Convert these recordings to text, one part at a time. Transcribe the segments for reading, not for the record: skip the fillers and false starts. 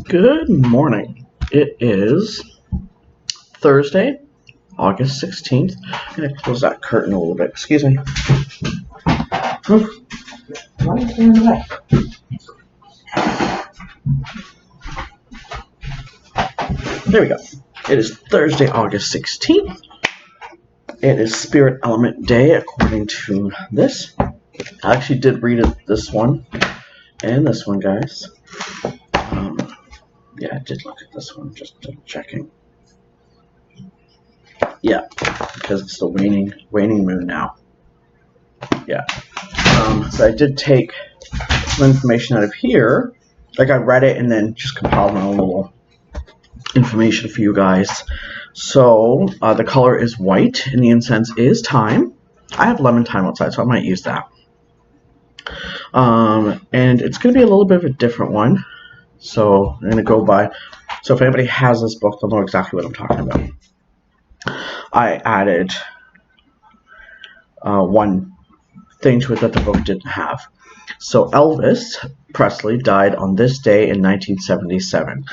Good morning. It is Thursday, August 16th. I'm going to close that curtain a little bit. Excuse me. Why are you standing away? There we go. It is Thursday, August 16th. It is Spirit Element Day, according to this. I actually did read this one and this one, guys. Yeah, I did look at this one, just checking. Yeah, because it's the waning moon now. Yeah. So I did take some information out of here. Like I read it and then just compiled my own little information for you guys. So the color is white and the incense is thyme. I have lemon thyme outside, so I might use that. And it's going to be a little bit of a different one. So I'm going to go by. So if anybody has this book, they'll know exactly what I'm talking about. I added one thing to it that the book didn't have. So Elvis Presley died on this day in 1977.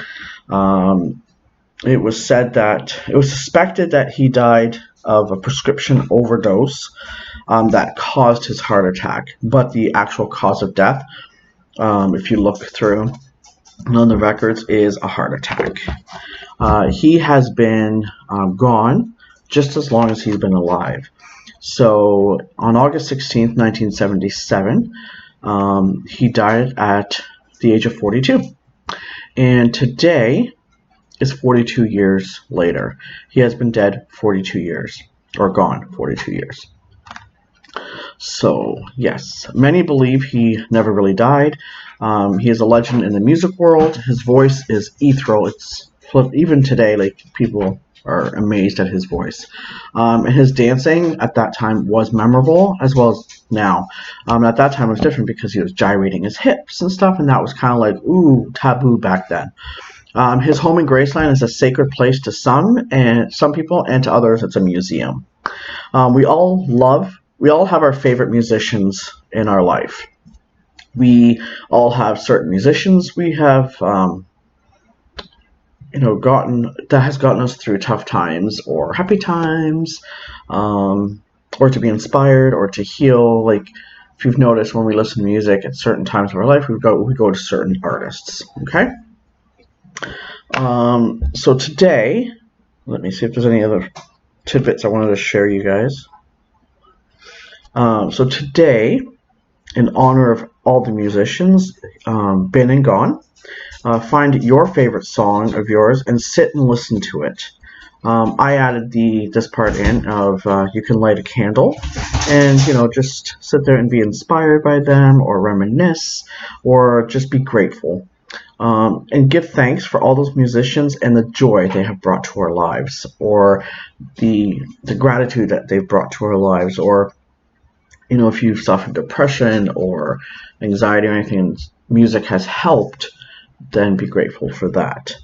It was suspected that he died of a prescription overdose that caused his heart attack. But the actual cause of death, if you look through on the records, is a heart attack. He has been gone just as long as he's been alive. So on August 16th, 1977, he died at the age of 42. And today is 42 years later. He has been dead 42 years, or gone 42 years. So, yes, many believe he never really died. He is a legend in the music world. His voice is ethereal. Even today, like, people are amazed at his voice. And his dancing at that time was memorable, as well as now. At that time it was different because he was gyrating his hips and stuff, and that was kind of like, ooh, taboo back then. His home in Graceland is a sacred place to some people, and to others it's a museum. We all have our favorite musicians in our life. We all have certain musicians we have gotten us through tough times or happy times, or to be inspired or to heal. Like, if you've noticed, when we listen to music at certain times of our life, we go to certain artists. Okay. So today, let me see if there's any other tidbits I wanted to share you guys. So today, in honor of all the musicians been and gone, find your favorite song of yours and sit and listen to it. I added this part in of you can light a candle and just sit there and be inspired by them, or reminisce, or just be grateful. And give thanks for all those musicians and the joy they have brought to our lives, or the gratitude that they've brought to our lives, or if you've suffered depression or anxiety or anything, music has helped, then be grateful for that.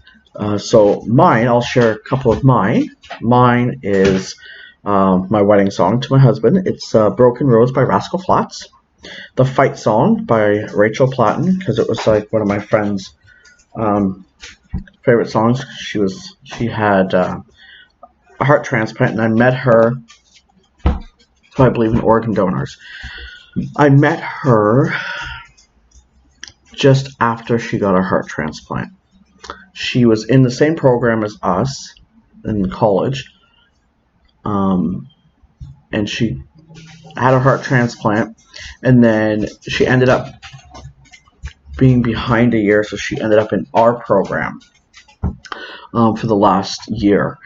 So I'll share a couple of mine. Mine is my wedding song to my husband. It's Broken Roads by Rascal Flatts. The Fight Song by Rachel Platten, because it was like one of my friend's favorite songs. She had a heart transplant, and I met her, I believe, in organ donors. I met her just after she got her heart transplant. She was in the same program as us in college, and she had a heart transplant, and then she ended up being behind a year, so she ended up in our program for the last year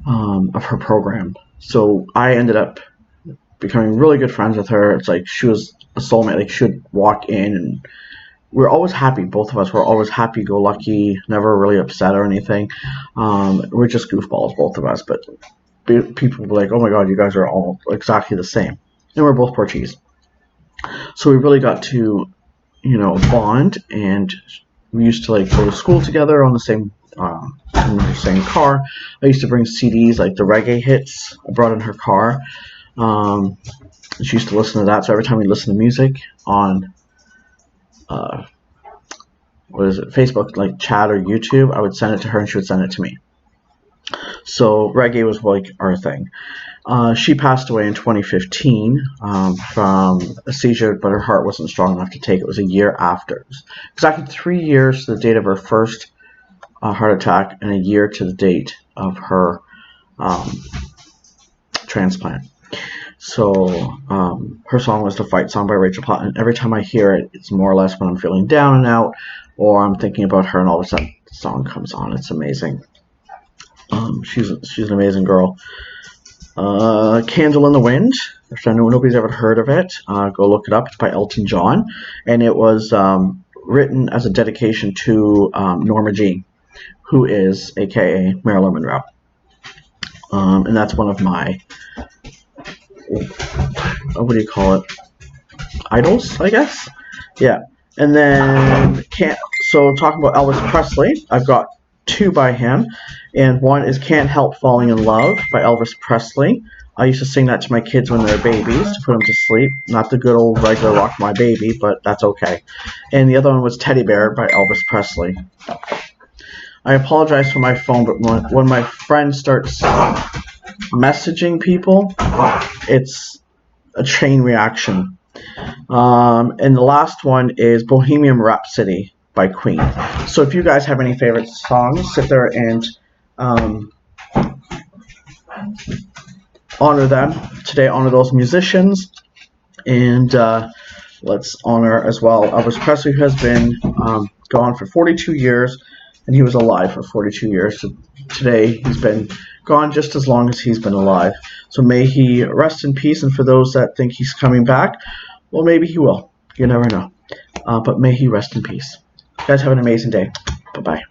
of her program. So I ended up becoming really good friends with her. It's like she was a soulmate. Like, she would walk in, and we're always happy. Both of us were always happy-go-lucky, never really upset or anything. We're just goofballs, both of us. But people were like, "Oh my God, you guys are all exactly the same." And we're both Portuguese. So we really got to, bond, and we used to go to school together on the same in the same car. I used to bring CDs, like the reggae hits, I brought in her car. She used to listen to that, so every time we listened to music on what is it, Facebook, like chat or YouTube, I would send it to her and she would send it to me. So reggae was like our thing. She passed away in 2015 from a seizure, but her heart wasn't strong enough to take it. It was a year after. Exactly 3 years to the date of her first heart attack and a year to the date of her transplant. So her song was The Fight Song by Rachel Platt, and every time I hear it, it's more or less when I'm feeling down and out or I'm thinking about her, and all of a sudden the song comes on. It's amazing. She's an amazing girl. Candle in the Wind. If nobody's ever heard of it, go look it up. It's by Elton John, and it was written as a dedication to Norma Jean, who is aka Marilyn Monroe. And that's one of my, what do you call it, idols, I guess. Yeah. And then so talking about Elvis Presley, I've got 2 by him, and one is Can't Help Falling in Love by Elvis Presley. I used to sing that to my kids when they were babies to put them to sleep. Not the good old regular Rock My Baby, but that's okay. And the other one was Teddy Bear by Elvis Presley. I apologize for my phone, but when my friend starts messaging people, it's a chain reaction. And the last one is Bohemian Rhapsody by Queen. So if you guys have any favorite songs, sit there and honor them today. Honor those musicians, and let's honor as well Elvis Presley, who has been gone for 42 years, and he was alive for 42 years. So today he's been gone just as long as he's been alive. So may he rest in peace. And for those that think he's coming back, well, maybe he will. You never know. But may he rest in peace. You guys have an amazing day. Bye-bye.